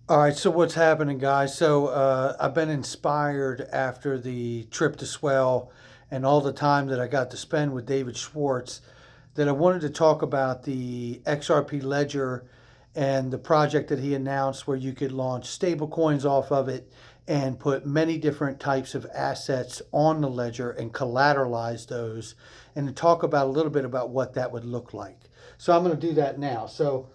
All right, so what's happening, guys? So I've been inspired after the trip to Swell and all the time that I got to spend with David Schwartz that I wanted to talk about the XRP Ledger and the project that he announced where you could launch stable coins off of it and put many different types of assets on the ledger and collateralize those and to talk about a little bit about what that would look like. So I'm going to do that now. So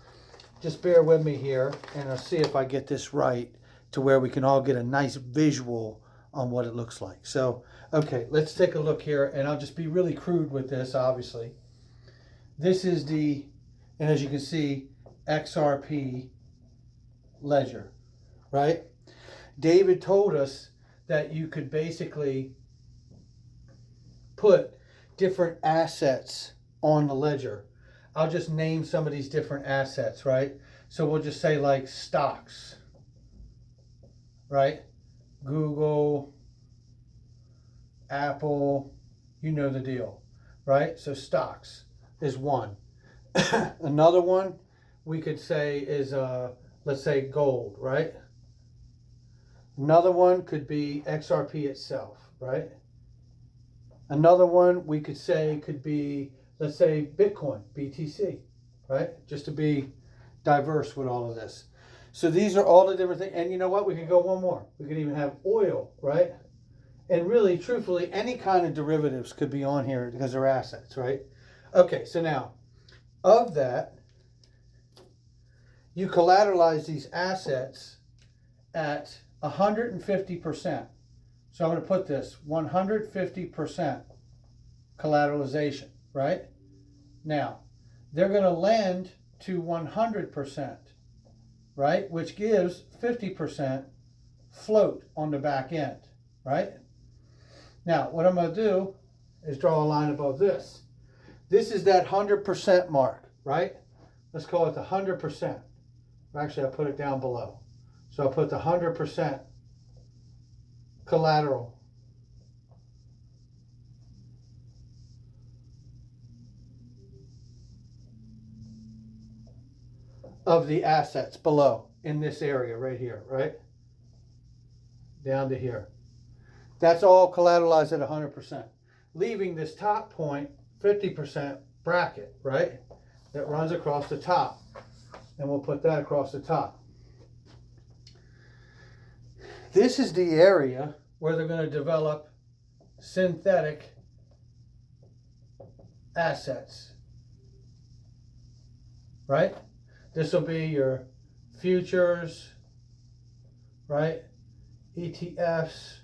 just bear with me here and I'll see if I get this right to where we can all get a nice visual on what it looks like. So, okay, let's take a look here and I'll just be really crude with this, obviously. This is the, and as you can see, XRP ledger, right? David told us that you could basically put different assets on the ledger. I'll just name some of these different assets, right? So we'll just say like stocks, right? Google, Apple, you know the deal, right? So stocks is one. Another one we could say is, let's say gold, right? Another one could be XRP itself, right? Another one we could say could be, let's say Bitcoin, BTC, right? Just to be diverse with all of this. So these are all the different things. And you know what? We could go one more. We could even have oil, right? And really, truthfully, any kind of derivatives could be on here because they're assets, right? Okay, so now, of that, you collateralize these assets at 150%. So I'm going to put this 150% collateralization, right? Now, they're going to lend to 100%, right? Which gives 50% float on the back end, right? Now, what I'm going to do is draw a line above this. This is that 100% mark, right? Let's call it the 100%. Actually, I'll put it down below. So I'll put the 100% collateral of the assets below in this area right here, right? Down to here. That's all collateralized at 100%, leaving this top point 50% bracket, right? That runs across the top. And we'll put that across the top. This is the area where they're going to develop synthetic assets, right? This will be your futures, right? ETFs,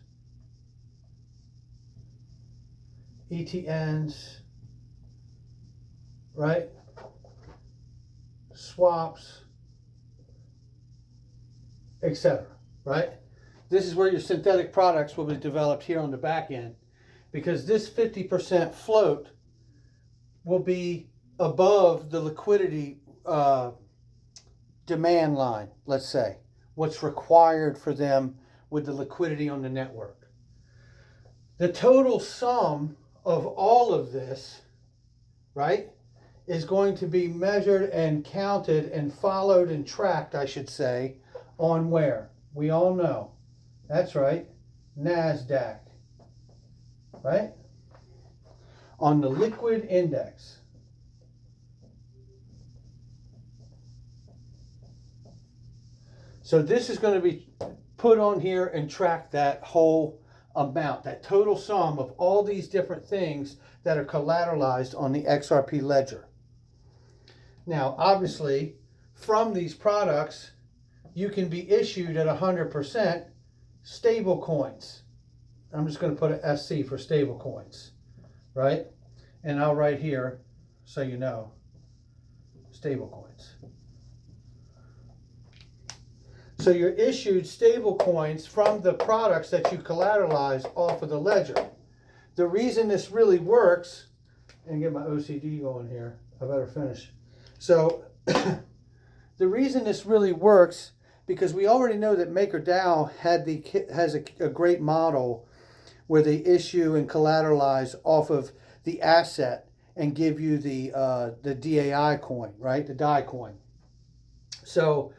ETNs, right? Swaps, etc., right? This is where your synthetic products will be developed here on the back end, because this 50% float will be above the liquidity demand line, let's say, what's required for them with the liquidity on the network. The total sum of all of this, right, is going to be measured and counted and followed and tracked, I should say, on where? We all know. That's right, NASDAQ, right? On the liquid index. So this is going to be put on here and track that whole amount, that total sum of all these different things that are collateralized on the XRP ledger. Now, obviously, from these products, you can be issued at 100% stable coins. I'm just going to put an SC for stable coins, right? And I'll write here, so you know, stable coins. So you're issued stable coins from the products that you collateralize off of the ledger. The reason this really works, and get my OCD going here, I better finish. So the reason this really works, because we already know that MakerDAO has a great model where they issue and collateralize off of the asset and give you the DAI coin, right? The DAI coin. So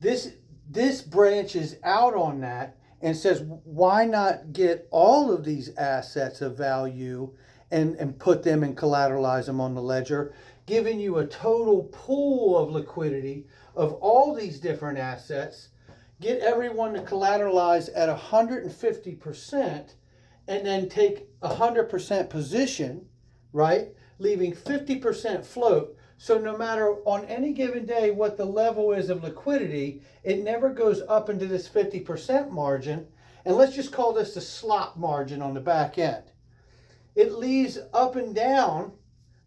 this This branches out on that and says, why not get all of these assets of value and put them and collateralize them on the ledger, giving you a total pool of liquidity of all these different assets, get everyone to collateralize at 150%, and then take 100% position, right? Leaving 50% float. So no matter on any given day what the level is of liquidity, it never goes up into this 50% margin. And let's just call this the slot margin on the back end. It leaves up and down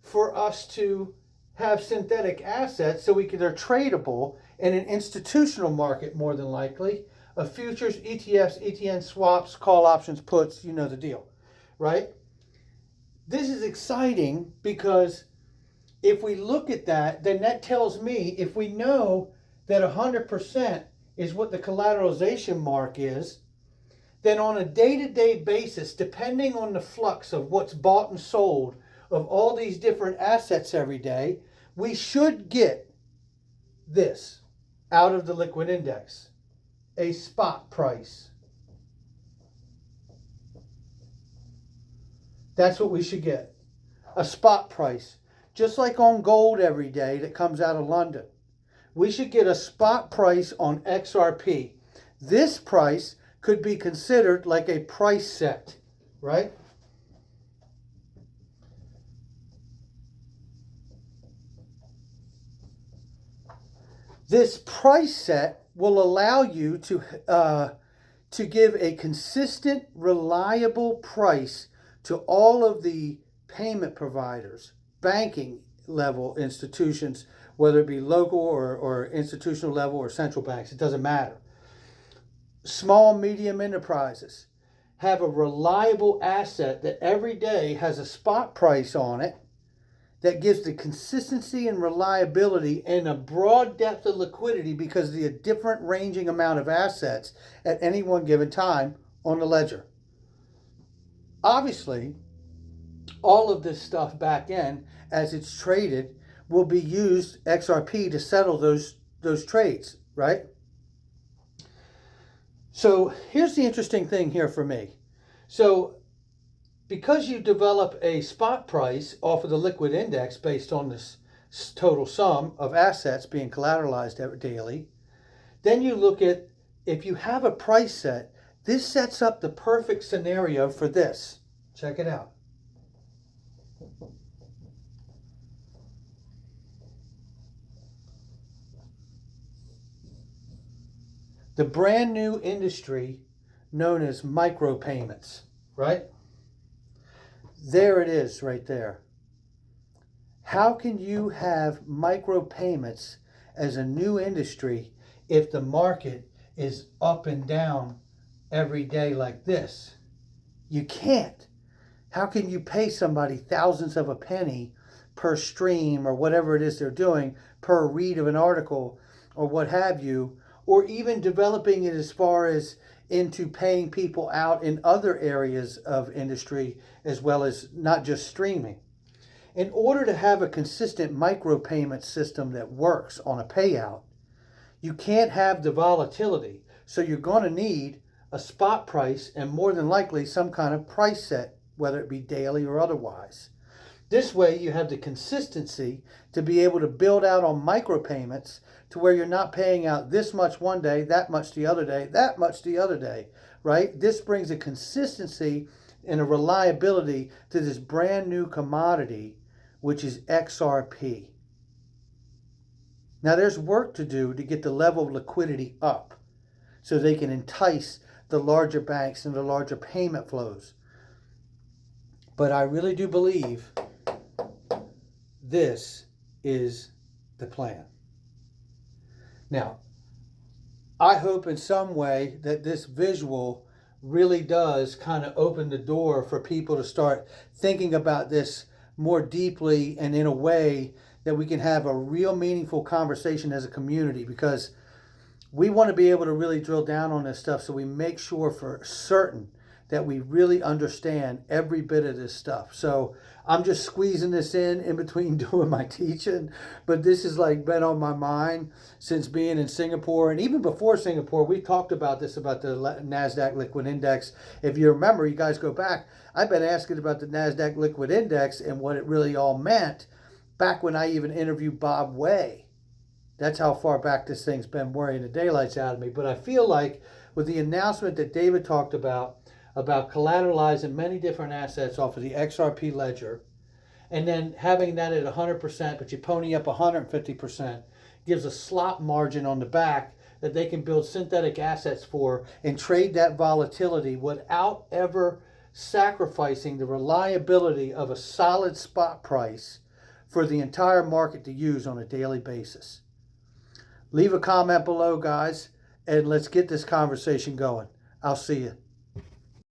for us to have synthetic assets so they're tradable in an institutional market, more than likely, of futures, ETFs, ETN swaps, call options, puts, you know the deal, right? This is exciting because if we look at that, then that tells me, if we know that 100% is what the collateralization mark is, then on a day-to-day basis, depending on the flux of what's bought and sold of all these different assets every day, we should get this out of the liquid index, a spot price. That's what we should get, a spot price. Just like on gold every day that comes out of London. We should get a spot price on XRP. This price could be considered like a price set, right? This price set will allow you to give a consistent, reliable price to all of the payment providers, banking level institutions, whether it be local or institutional level or central banks, it doesn't matter. Small, medium enterprises have a reliable asset that every day has a spot price on it that gives the consistency and reliability and a broad depth of liquidity because of the different ranging amount of assets at any one given time on the ledger. Obviously, all of this stuff back in, as it's traded, will be used, XRP, to settle those trades, right? So here's the interesting thing here for me. So because you develop a spot price off of the liquid index based on this total sum of assets being collateralized daily, then you look at, if you have a price set, this sets up the perfect scenario for this. Check it out. The brand new industry known as micropayments, right? There it is right there. How can you have micropayments as a new industry if the market is up and down every day like this? You can't. How can you pay somebody thousands of a penny per stream or whatever it is they're doing, per read of an article or what have you, or even developing it as far as into paying people out in other areas of industry as well as not just streaming? In order to have a consistent micropayment system that works on a payout, you can't have the volatility. So you're going to need a spot price and more than likely some kind of price set, whether it be daily or otherwise. This way you have the consistency to be able to build out on micropayments to where you're not paying out this much one day, that much the other day, that much the other day, right? This brings a consistency and a reliability to this brand new commodity, which is XRP. Now there's work to do to get the level of liquidity up so they can entice the larger banks and the larger payment flows. But I really do believe this is the plan. Now, I hope in some way that this visual really does kind of open the door for people to start thinking about this more deeply and in a way that we can have a real meaningful conversation as a community, because we want to be able to really drill down on this stuff so we make sure for certain that we really understand every bit of this stuff. So I'm just squeezing this in between doing my teaching, but this has like been on my mind since being in Singapore. And even before Singapore, we talked about this, about the NASDAQ liquid index. If you remember, you guys go back, I've been asking about the NASDAQ liquid index and what it really all meant back when I even interviewed Bob Way. That's how far back this thing's been worrying the daylights out of me. But I feel like with the announcement that David talked about collateralizing many different assets off of the XRP ledger, and then having that at 100%, but you pony up 150%, gives a slot margin on the back that they can build synthetic assets for and trade that volatility without ever sacrificing the reliability of a solid spot price for the entire market to use on a daily basis. Leave a comment below, guys, and let's get this conversation going. I'll see you.